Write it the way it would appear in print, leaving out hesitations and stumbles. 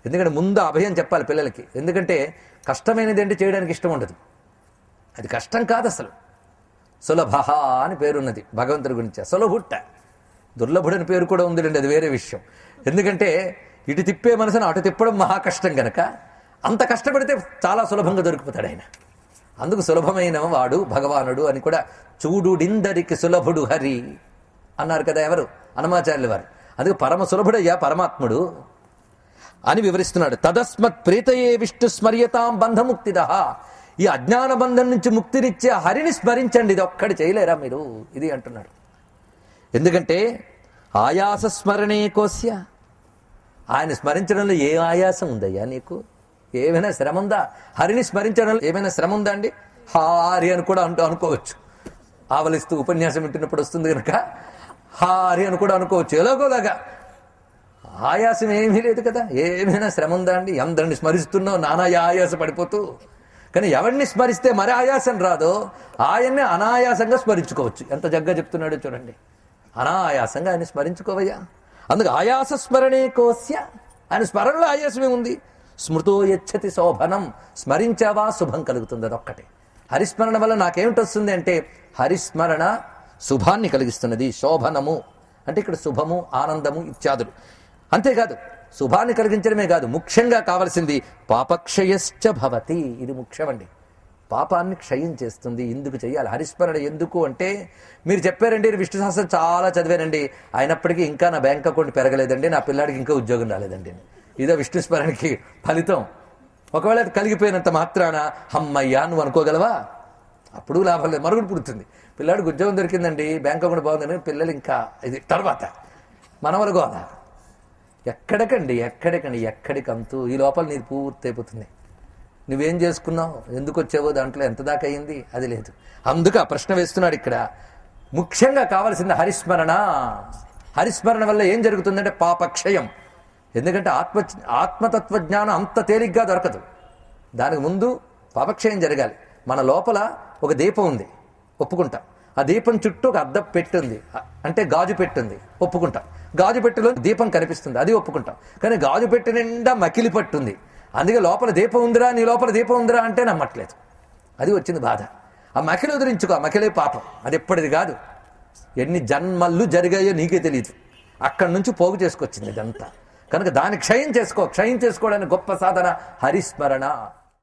ఎందుకంటే ముందు అభయం చెప్పాలి పిల్లలకి. ఎందుకంటే కష్టమైనది ఏంటి చేయడానికి ఇష్టం ఉండదు. అది కష్టం కాదు అసలు. సులభ అని పేరున్నది భగవంతుడి గురించి. సులభుట్ట, దుర్లభుడని పేరు కూడా ఉందిలేండి, అది వేరే విషయం. ఎందుకంటే ఇటు తిప్పే మనసును అటు తిప్పడం మహా కష్టం గనక అంత కష్టపడితే చాలా సులభంగా దొరికిపోతాడు ఆయన. అందుకు సులభమైన వాడు భగవానుడు అని కూడా చూడుడిందరికి సులభుడు హరి అన్నారు కదా ఎవరు, హనుమాచార్యుల వారు. అందుకు పరమ సులభుడయ్యా పరమాత్ముడు అని వివరిస్తున్నాడు. తదస్మత్ ప్రీతయే విష్ణు స్మర్యతాం బంధముక్తిద. ఈ అజ్ఞాన బంధం నుంచి ముక్తినిచ్చే హరిని స్మరించండి. ఇది ఒక్కడి చేయలేరా మీరు, ఇది అంటున్నాడు. ఎందుకంటే ఆయాస స్మరణే కోస్య, ఆయన స్మరించడంలో ఏ ఆయాసం ఉందయ్యా నీకు? ఏమైనా శ్రమ ఉందా? హరిని స్మరించడంలో ఏమైనా శ్రమ ఉందా అండి? హారి అని కూడా అనుకోవచ్చు. ఆవలిస్తూ ఉపన్యాసం వింటున్నప్పుడు వస్తుంది కనుక హారి అని కూడా అనుకోవచ్చు. ఎలాగోలాగా ఆయాసం ఏమీ లేదు కదా. ఏమైనా శ్రమ ఉందా అండి? అందరిని స్మరిస్తున్నావు నానా ఆయాస పడిపోతూ. కానీ ఎవరిని స్మరిస్తే మరి ఆయాసం రాదో ఆయన్ని అనాయాసంగా స్మరించుకోవచ్చు. ఎంత జగ్గా చెప్తున్నాడో చూడండి. అనాయాసంగా ఆయన స్మరించుకోవయ్యా. అందుకు ఆయాస స్మరణే కోస్య, ఆయన స్మరణలో ఆయాసమే ఉంది. స్మృతో యచ్చతి శోభనం, స్మరించావా శుభం కలుగుతుంది. అదొక్కటే. హరిస్మరణ వల్ల నాకేమిటి వస్తుంది అంటే హరిస్మరణ శుభాన్ని కలిగిస్తున్నది. శోభనము అంటే ఇక్కడ శుభము, ఆనందము ఇత్యాదులు. అంతేకాదు శుభాన్ని కలిగించడమే కాదు, ముఖ్యంగా కావలసింది పాపక్షయశ్చ భవతి. ఇది ముఖ్యమండి. పాపాన్ని క్షయం చేస్తుంది. ఎందుకు చెయ్యాలి హరిస్మరణ? ఎందుకు అంటే మీరు చెప్పారండి విష్ణు సహస్రం చాలా చదివానండి, అయినప్పటికీ ఇంకా నా బ్యాంక్ అకౌంట్ పెరగలేదండి, నా పిల్లాడికి ఇంకా ఉద్యోగం రాలేదండి. ఇదో విష్ణు స్మరణకి ఫలితం. ఒకవేళ అది కలిగిపోయినంత మాత్రాన అమ్మయ్యా నువ్వు అనుకోగలవా? అప్పుడు లాభం లేదు, మరుగుడు పుడుతుంది. పిల్లాడికి ఉద్యోగం దొరికిందండి, బ్యాంక్ అకౌంట్ బాగుందని పిల్లలు ఇంకా ఇది తర్వాత మనవలకు అలా ఎక్కడికంతూ ఈ లోపల నీది పూర్తి అయిపోతుంది. నువ్వేం చేసుకున్నావు, ఎందుకు వచ్చావో దాంట్లో ఎంత దాకా అయింది అది లేదు. అందుకు ఆ ప్రశ్న వేస్తున్నాడు ఇక్కడ. ముఖ్యంగా కావాల్సింది హరిస్మరణ. హరిస్మరణ వల్ల ఏం జరుగుతుందంటే పాపక్షయం. ఎందుకంటే ఆత్మతత్వ జ్ఞానం అంత తేలిగ్గా దొరకదు. దానికి ముందు పాపక్షయం జరగాలి. మన లోపల ఒక దీపం ఉంది, ఒప్పుకుంటాం. ఆ దీపం చుట్టూ ఒక అద్దం పెట్టుంది, అంటే గాజు పెట్టుంది, ఒప్పుకుంటాం. గాజు పెట్టెలో దీపం కనిపిస్తుంది, అది ఒప్పుకుంటాం. కానీ గాజు పెట్టె నిండా మకిలి పట్టుంది. అందుకే లోపల దీపం ఉందిరా, నీ లోపల దీపం ఉందిరా అంటే నమ్మట్లేదు. అది వచ్చింది బాధ. ఆ మకిలి వదిలించుకో, ఆ మకిలే పాపం. అది ఎప్పటిది కాదు, ఎన్ని జన్మలు జరిగాయో నీకే తెలియదు. అక్కడి నుంచి పోగు చేసుకొచ్చింది ఇదంతా. కనుక దాన్ని క్షయం చేసుకోవడానికి గొప్ప సాధన హరిస్మరణ.